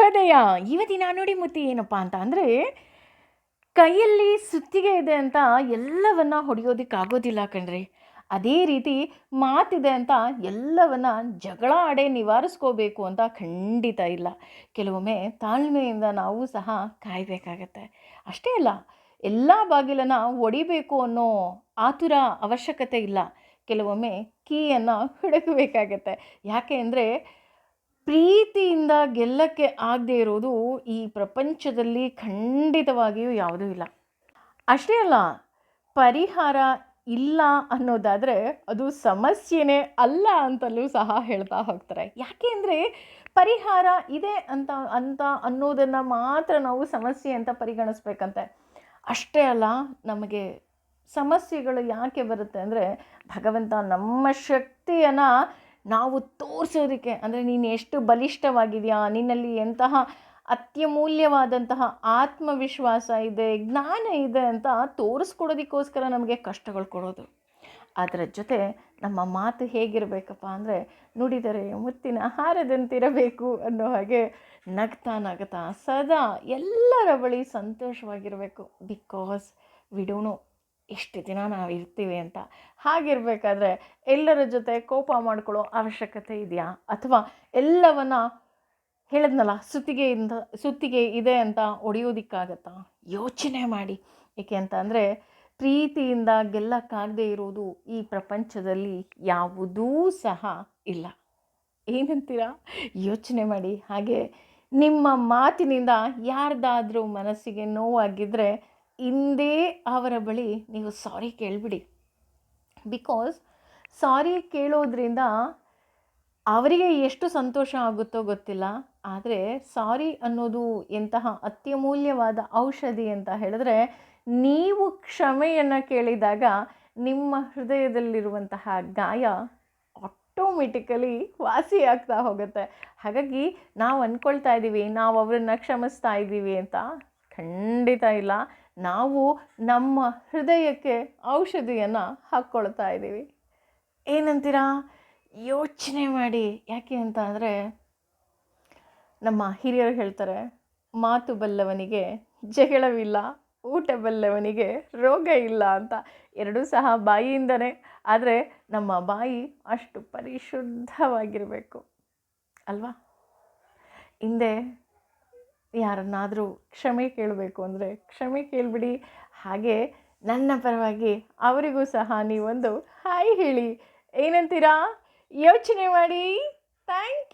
ಶುಭೋದಯ. ಇವತ್ತಿನ ನುಡಿಮುತ್ತು ಏನಪ್ಪ ಅಂತ ಅಂದರೆ, ಕೈಯಲ್ಲಿ ಸುತ್ತಿಗೆ ಇದೆ ಅಂತ ಎಲ್ಲವನ್ನ ಹೊಡೆಯೋದಕ್ಕಾಗೋದಿಲ್ಲ ಕಣ್ರಿ. ಅದೇ ರೀತಿ ಮಾತಿದೆ ಅಂತ ಎಲ್ಲವನ್ನ ಜಗಳ ಆಡೇ ನಿವಾರಿಸ್ಕೋಬೇಕು ಅಂತ ಖಂಡಿತ ಇಲ್ಲ. ಕೆಲವೊಮ್ಮೆ ತಾಳ್ಮೆಯಿಂದ ನಾವು ಸಹ ಕಾಯಬೇಕಾಗತ್ತೆ. ಅಷ್ಟೇ ಅಲ್ಲ, ಎಲ್ಲ ಬಾಗಿಲನ್ನು ಒಡಿಬೇಕು ಅನ್ನೋ ಆತುರ ಅವಶ್ಯಕತೆ ಇಲ್ಲ. ಕೆಲವೊಮ್ಮೆ ಕೀಯನ್ನು ಹುಡುಕಬೇಕಾಗತ್ತೆ. ಯಾಕೆ ಅಂದರೆ, ಪ್ರೀತಿಯಿಂದ ಗೆಲ್ಲಕ್ಕೆ ಆಗದೆ ಇರೋದು ಈ ಪ್ರಪಂಚದಲ್ಲಿ ಖಂಡಿತವಾಗಿಯೂ ಯಾವುದೂ ಇಲ್ಲ. ಅಷ್ಟೇ ಅಲ್ಲ, ಪರಿಹಾರ ಇಲ್ಲ ಅನ್ನೋದಾದರೆ ಅದು ಸಮಸ್ಯೆನೇ ಅಲ್ಲ ಅಂತಲೂ ಸಹ ಹೇಳ್ತಾ ಹೋಗ್ತಾರೆ. ಯಾಕೆ ಅಂದರೆ, ಪರಿಹಾರ ಇದೆ ಅಂತ ಅಂತ ಅನ್ನೋದನ್ನು ಮಾತ್ರ ನಾವು ಸಮಸ್ಯೆ ಅಂತ ಪರಿಗಣಿಸ್ಬೇಕಂತೆ. ಅಷ್ಟೇ ಅಲ್ಲ, ನಮಗೆ ಸಮಸ್ಯೆಗಳು ಯಾಕೆ ಬರುತ್ತೆ ಅಂದರೆ, ಭಗವಂತ ನಮ್ಮ ಶಕ್ತಿಯನ್ನು ನಾವು ತೋರಿಸೋದಕ್ಕೆ, ಅಂದರೆ ನೀನು ಎಷ್ಟು ಬಲಿಷ್ಠವಾಗಿದೆಯಾ, ನಿನ್ನಲ್ಲಿ ಎಂತಹ ಅತ್ಯಮೂಲ್ಯವಾದಂತಹ ಆತ್ಮವಿಶ್ವಾಸ ಇದೆ, ಜ್ಞಾನ ಇದೆ ಅಂತ ತೋರಿಸ್ಕೊಡೋದಕ್ಕೋಸ್ಕರ ನಮಗೆ ಕಷ್ಟಗಳು ಕೊಡೋದು. ಅದರ ಜೊತೆ ನಮ್ಮ ಮಾತು ಹೇಗಿರಬೇಕಪ್ಪ ಅಂದರೆ, ನುಡಿದರೆ ಮುತ್ತಿನ ಹಾರದಂತಿರಬೇಕು ಅನ್ನೋ ಹಾಗೆ ನಗ್ತಾ ನಗ್ತಾ ಸದಾ ಎಲ್ಲರ ಬಳಿ ಸಂತೋಷವಾಗಿರಬೇಕು. ಬಿಕಾಸ್ ವಿ ಡೋಂಟ್ ನೋ ಎಷ್ಟು ದಿನ ನಾವು ಇರ್ತೀವಿ ಅಂತ. ಹಾಗಿರಬೇಕಾದ್ರೆ ಎಲ್ಲರ ಜೊತೆ ಕೋಪ ಮಾಡ್ಕೊಳ್ಳೋ ಅವಶ್ಯಕತೆ ಇದೆಯಾ? ಅಥವಾ ಎಲ್ಲವನ್ನ ಹೇಳಿದ್ನಲ್ಲ, ಸುತ್ತಿಗೆ ಇದೆ ಅಂತ ಒಡೆಯೋದಕ್ಕಾಗತ್ತಾ? ಯೋಚನೆ ಮಾಡಿ. ಏಕೆ ಅಂತ ಅಂದರೆ, ಪ್ರೀತಿಯಿಂದ ಗೆಲ್ಲಕ್ಕಾಗದೇ ಇರೋದು ಈ ಪ್ರಪಂಚದಲ್ಲಿ ಯಾವುದೂ ಸಹ ಇಲ್ಲ. ಏನಂತೀರಾ? ಯೋಚನೆ ಮಾಡಿ. ಹಾಗೆ ನಿಮ್ಮ ಮಾತಿನಿಂದ ಯಾರ್ದಾದ್ರೂ ಮನಸ್ಸಿಗೆ ನೋವಾಗಿದ್ದರೆ ಇಂದೇ ಅವರ ಬಳಿ ನೀವು ಸಾರಿ ಕೇಳಿಬಿಡಿ. ಬಿಕಾಸ್ ಸಾರಿ ಕೇಳೋದ್ರಿಂದ ಅವರಿಗೆ ಎಷ್ಟು ಸಂತೋಷ ಆಗುತ್ತೋ ಗೊತ್ತಿಲ್ಲ. ಆದರೆ ಸಾರಿ ಅನ್ನೋದು ಎಂತಹ ಅತ್ಯಮೂಲ್ಯವಾದ ಔಷಧಿ ಅಂತ ಹೇಳಿದ್ರೆ, ನೀವು ಕ್ಷಮೆಯನ್ನು ಕೇಳಿದಾಗ ನಿಮ್ಮ ಹೃದಯದಲ್ಲಿರುವಂತಹ ಗಾಯ ಆಟೋಮೆಟಿಕಲಿ ವಾಸಿಯಾಗ್ತಾ ಹೋಗುತ್ತೆ. ಹಾಗಾಗಿ ನಾವು ಅಂದ್ಕೊಳ್ತಾ ಇದ್ದೀವಿ ನಾವು ಅವರನ್ನು ಕ್ಷಮಿಸ್ತಾ ಇದ್ದೀವಿ ಅಂತ. ಖಂಡಿತ ಇಲ್ಲ. ನಾವು ನಮ್ಮ ಹೃದಯಕ್ಕೆ ಔಷಧಿಯನ್ನು ಹಾಕ್ಕೊಳ್ತಾ ಇದ್ದೀವಿ. ಏನಂತೀರಾ? ಯೋಚನೆ ಮಾಡಿ. ಯಾಕೆ ಅಂತ ಅಂದರೆ, ನಮ್ಮ ಹಿರಿಯರು ಹೇಳ್ತಾರೆ, ಮಾತು ಬಲ್ಲವನಿಗೆ ಜಗಳವಿಲ್ಲ, ಊಟ ಬಲ್ಲವನಿಗೆ ರೋಗ ಇಲ್ಲ ಅಂತ. ಎರಡೂ ಸಹ ಬಾಯಿಯಿಂದನೇ. ಆದರೆ ನಮ್ಮ ಬಾಯಿ ಅಷ್ಟು ಪರಿಶುದ್ಧವಾಗಿರಬೇಕು ಅಲ್ವಾ? ಹಿಂದೆ ಯಾರನ್ನಾದರೂ ಕ್ಷಮೆ ಕೇಳಬೇಕು ಅಂದರೆ ಕ್ಷಮೆ ಕೇಳಿಬಿಡಿ. ಹಾಗೆ ನನ್ನ ಪರವಾಗಿ ಅವರಿಗೂ ಸಹ ನೀವೊಂದು ಹಾಯ್ ಹೇಳಿ. ಏನಂತೀರಾ? ಯೋಚನೆ ಮಾಡಿ. Thank you.